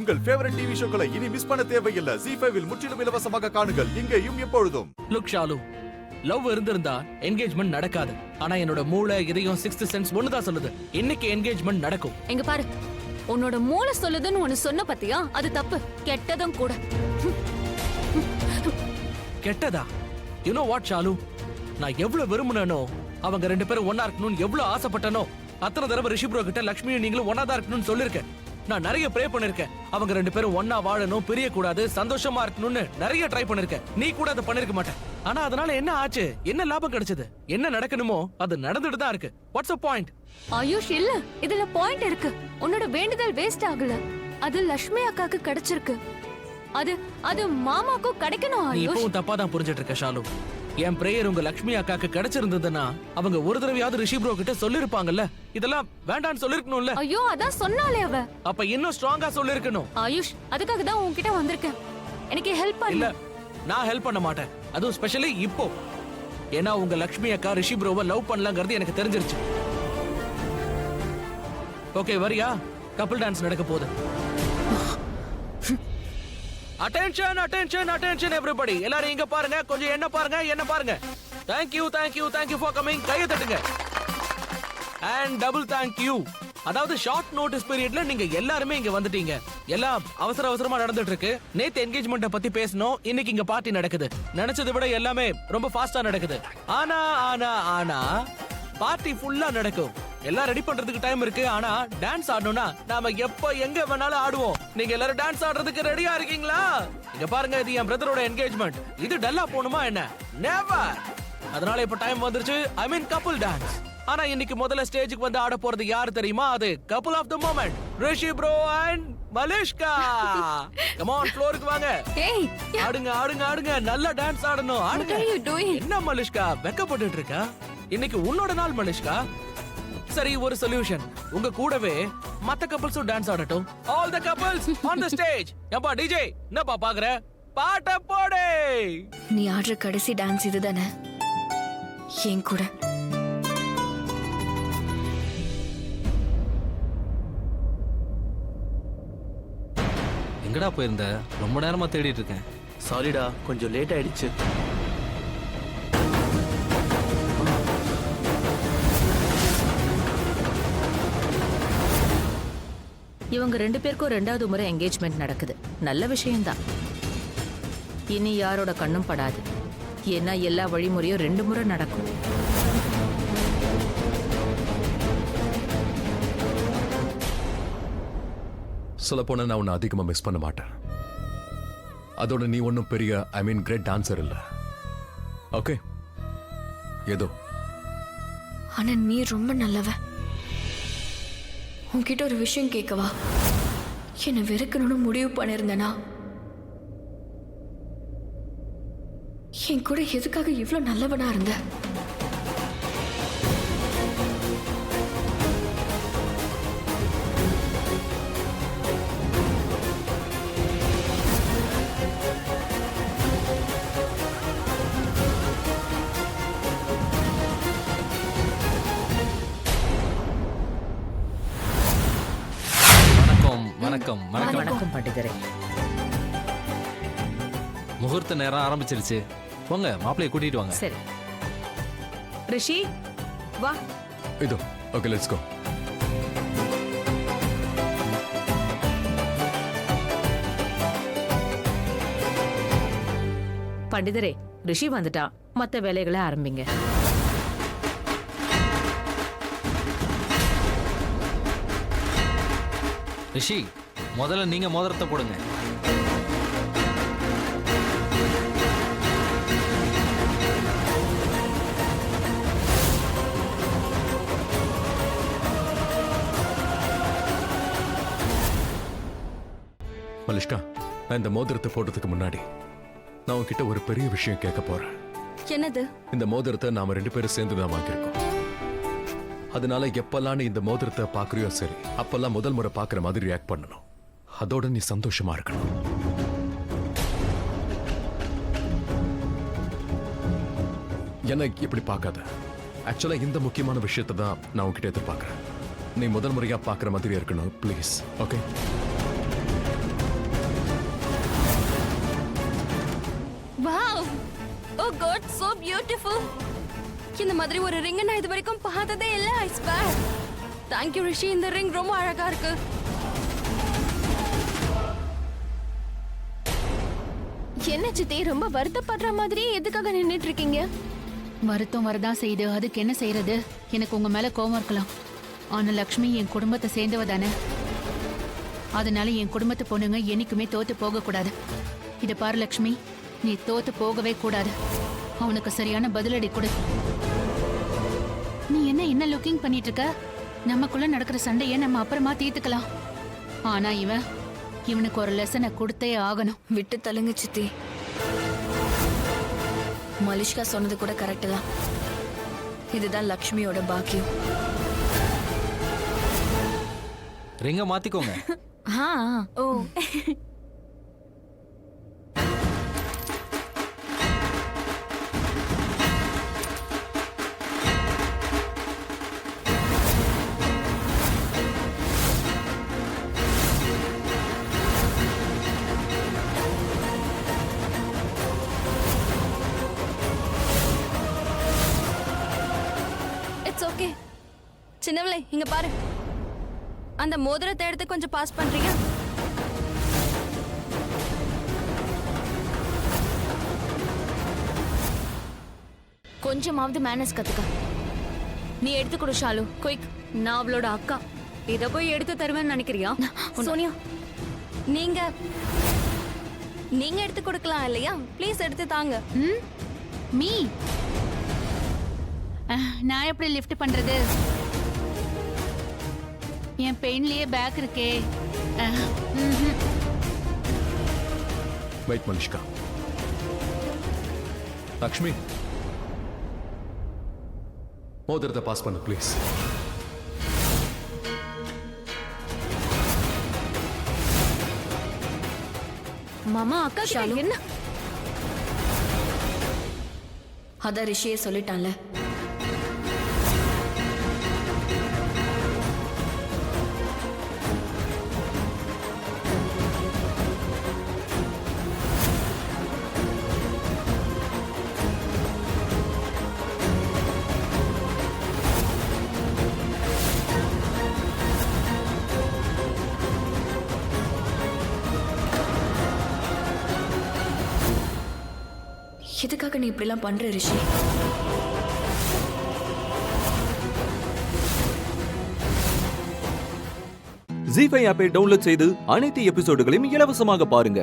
உங்கள் favourite TV ஷோக்களை இனி miss பண்ண தேவையில்லை. ZEE5 இல் முற்றிலும் இலவசமாக காணுங்கள். இங்கேயும் எப்பொழுதும். லுக் ஷாலு, லவ் இருந்திருந்தா என்கேஜ்மெண்ட் நடக்காது. ஆனா என்னோட மூளை இதயம் சிக்ஸ்த் சென்ஸ் ஒண்ணுதான் சொல்லுது, இன்னைக்கு என்கேஜ்மெண்ட் நடக்கும். எங்க பாரு, உன்னோட மூளை சொல்லுதுன்னு ஒன்னு சொன்ன பத்தியா, அது தப்பு, கெட்டதும் கூட. கெட்டதா? யூ நோ வாட் ஷாலு, நான் எவ்வளவு விரும்பினோ அவங்க ரெண்டு பேரும் ஒன்னா இருக்கணும்னு எவ்வளவு ஆசைப்பட்டனோ அத்தனை தடவை ரிஷி ப்ரோ கிட்ட லட்சுமியும் நீங்களும் ஒன்னா தான் இருக்கணும்னு சொல்லிருக்கேன். நான் நிறைய ப்ரே பண்ணிருக்கேன், அவங்க ரெண்டு பேரும் ஒன்னா வாழணும், பிரிய கூடாது, சந்தோஷமா இருக்கணும்னு நிறைய ட்ரை பண்ணிருக்கேன். நீ கூட அதை பண்ணிருக்க மாட்டேன். ஆனா அதனால என்ன ஆச்சு? என்ன லாபம் கிடைச்சது? என்ன நடக்கணுமோ அது நடந்துட்டு தான் இருக்கு. What's a point? ஆயுஷ், இல்ல இதுல பாயிண்ட் இருக்கு. உன்னோட வேண்டுதல் வேஸ்ட் ஆகல, அது லட்சுமி அக்காக்கு கிடைச்சிருக்கு. அது அது மாமாக்கும் கிடைக்கணும். நீ ஆயுஷ், இப்பவும் தப்பா தான் புரிஞ்சிட்டு இருக்க ஷாலு. என் பிரேயர் உங்க லட்சுமி அக்காக்கு கிடைச்சிருந்ததுன்னா அவங்க ஒரு தடவையாவது ரிஷி ப்ரோ கிட்ட சொல்லிருப்பாங்கல்ல. இதெல்லாம் வேண்டான்னு சொல்லிருக்கணும்ல. ஐயோ அதான் சொன்னாலே அவ. அப்ப இன்னும் ஸ்ட்ராங்கா சொல்லிருக்கணும். ஆயுஷ், அதுக்காக தான் உன்கிட்ட வந்திருக்கேன். எனக்கு ஹெல்ப் பண்ணு. இல்ல, நான் ஹெல்ப் பண்ண மாட்டேன், அதுவும் ஸ்பெஷலி இப்போ. ஏன்னா உங்க லட்சுமி அக்கா ரிஷி ப்ரோவை லவ் பண்ணலங்கிறது எனக்கு தெரிஞ்சிருச்சு. ஓகே, வரியா? கப்பிள் டான்ஸ் நடக்க போகுது. அட்டென்ஷன் அட்டென்ஷன் அட்டென்ஷன் எவரிபடி, எல்லாரும் இங்க பாருங்க, கொஞ்சம் என்ன பாருங்க, என்ன பாருங்க. Thank you thank you thank you for coming. கையை தட்டுங்க. And double thank you. அதாவது ஷார்ட் நோட்டீஸ் பீரியட்ல நீங்க எல்லாருமே இங்க வந்துட்டீங்க. எல்லாம் அவசர அவசரமா நடந்துட்டு இருக்கு. நேத்து என்கேஜ்மெண்ட்ட பத்தி பேசணும், இன்னைக்கு இங்க பார்ட்டி நடக்குது. நினைச்சதை விட எல்லாமே ரொம்ப ஃபாஸ்டா நடக்குது. ஆனா ஆனா ஆனா பார்ட்டி ஃபுல்லா நடக்கும். எல்லாம் ரெடி பண்றதுக்கு டைம் இருக்கு. ஆனா டான்ஸ் ஆடணும்னா நாம எப்ப எங்க வேணாலும் ஆடுவோம். நீங்க எல்லாரும் டான்ஸ் ஆடுறதுக்கு ரெடியா இருக்கீங்களா? இங்க பாருங்க, இது என் பிரதரோட என்கேஜ்மெண்ட். இது டல்லா போணுமா என்ன? நெவர். அதனால இப்ப டைம் வந்துருச்சு. ஐ மீன் கப்புள் டான்ஸ். ஆனா இன்னைக்கு முதல்ல ஸ்டேஜுக்கு வந்து ஆட போறது யாரு தெரியுமா? அது couple of the moment, Rishi bro and Malishka. Come on, ஃப்ளோருக்கு வாங்க. ஏய், ஆடுங்க ஆடுங்க ஆடுங்க, நல்லா டான்ஸ் ஆடணும். ஆடுங்க. what are you doing? என்ன மலிஷ்கா வெக்கப்பட்டுட்டு இருக்கா? இன்னைக்கு உன்னோட நாள் மலிஷ்கா. சரி, ஒரு சொல்யூஷன். உங்க கூடவே மத்த கப்பல்ஸும் டான்ஸ் ஆடட்டும். All the couples on the stage. ஏம்பா டிஜே, என்னப்பா பாக்குற? பாட்ட போடு. நீ ஆடுற கடைசி டான்ஸ் இதுதானே? என் கூட எங்கடா போயிருந்த? ரொம்ப நேரமா தேடிட்டு இருக்கேன். சாரிடா, கொஞ்சம் லேட் ஆயிடுச்சு. இவங்க ரெண்டு பேருக்கும் ரெண்டாவது முறை என்கேஜ்மெண்ட் நடக்குது. நல்ல விஷயம்தான். இனி யாரோட கண்ணும் படாது. ஏன்னா எல்லா வழிமுறையும் 2 முறை நடக்கும். சொல்ல போனா நான் உன்னை அதிகமா மிஸ் பண்ண மாட்டேன். அதோட நீ ஒன்னும் பெரிய கிரேட் டான்சர் இல்ல. ஓகே, ஏதோ. ஆனா நீ ரொம்ப நல்லவ. உன்கிட்ட ஒரு விஷயம் கேட்கவா? என்னை வெறுக்கணும்னு முடிவு பண்ணிருந்தனா என் கூட எதுக்காக இவ்வளவு நல்லவனா இருந்த? வணக்கம் வணக்கம். வணக்கம் பண்டிதரே. முகூர்த்த நேரம் ஆரம்பிச்சிருச்சு. போங்க, மாப்பிள்ளைய கூட்டிட்டு வாங்க. சரி ரிஷி, வா. இதோ. Okay, let's go. பண்டிதரே, ரிஷி வந்துட்டா, மத்த வேலைகளை ஆரம்பிங்க. ரிஷி, முதல்ல நீங்க மோதிரத்தை போடுங்க. மலிஷ்கா, நான் இந்த மோதிரத்தை போடுறதுக்கு முன்னாடி நான் உன்கிட்ட ஒரு பெரிய விஷயம் கேட்க போறேன். என்னது? இந்த மோதிரத்தை நாம 2 பேரும் சேர்ந்து தான் வாங்கியிருக்கோம். அதனால எப்பெல்லாம் நீ இந்த மோதிரத்தை பாக்குறியோ சரி, அப்பெல்லாம் முதல் முறை பாக்குற மாதிரி ரியாக்ட் பண்ணணும். அதோட நீ சந்தோஷமா இருக்கணும். என்ன இப்படி பார்க்காத. ஆக்சுவலா இந்த முக்கியமான விஷயத்தை தான் நான் உன்கிட்ட எதிர்பார்க்கிறேன். நீ முதல் முறையா பாக்குற மாதிரி இருக்கணும், please. Okay? Oh god so beautiful. இந்த மாதிரி ஒரு ரிங் நான் இது வரைக்கும் பார்த்ததே இல்ல. I swear. Thank you Rishi. இந்த ரிங் ரொம்ப அழகா இருக்கு. என்ன சித்தி ரொம்ப வருத்தப்படுற மாதிரி எதுக்காக நின்னுட்டு இருக்கீங்க? வருத்தம் வரதான் செய்யுது. அதுக்கு என்ன செய்யறது? எனக்கு உங்க மேல கோவம் இருக்கலாம். ஆனா லக்ஷ்மி என் குடும்பத்தை சேர்ந்தவ தானே. அதனால என் குடும்பத்து பொண்ணுங்க என்னைக்குமே தோத்து போக கூடாது. இத பாரு லக்ஷ்மி, நீ தோத்து போகவே கூடாது. அவனுக்கு சரியான பதிலடி கொடு. நீ என்ன லுக்கிங் பண்ணிட்டு இருக்க? நமக்குள்ள நடக்கிற சண்டையை நம்ம அப்புறமா தீர்த்துக்கலாம். ஆனா இவனுக்கு ஒரு லெசனை கொடுத்தே ஆகணும். விட்டு தள்ளுங்க சித்தி. மலிஷ்கா சொன்னது கூட கரெக்ட் தான். இதுதான் லக்ஷ்மியோட பாக்கியம். ரிங்க மாத்திக்கோங்க. ஓ இட்ஸ் ஓகே. சின்னவளே இங்க பாரு. அந்த மோதிரத்தை எடுத்து கொஞ்சம் பாஸ் பண்றியா? கொஞ்சமாவது மேனஸ் கத்துக்க. நீ எடுத்து கொடு ஷாலு, குயிக். நான் அவளோட அக்கா. இத போய் எடுத்து தருவேன்னு நினைக்கிறியா? சோனியா நீங்க எடுத்து கொடுக்கலாம் இல்லையா? ப்ளீஸ் எடுத்து தாங்க. மீ நான் எப்படி லிஃப்ட் பண்றது? என் பெயின்லயே பேக் இருக்கே. வெயிட் மனுஷ்கா. லக்ஷ்மி, மோதிரத்தை பாஸ் பண்ணு ப்ளீஸ். மாமா அக்கா ஷாலு. என்ன? அதான் ரிஷியே சொல்லிட்டான்ல. எதுக்காக நீ இப்படிலாம் பண்ற ரிஷி? ஜீ5 ஆப்பை டவுன்லோட் செய்து அனைத்து எபிசோடுகளையும் இலவசமாக பாருங்க.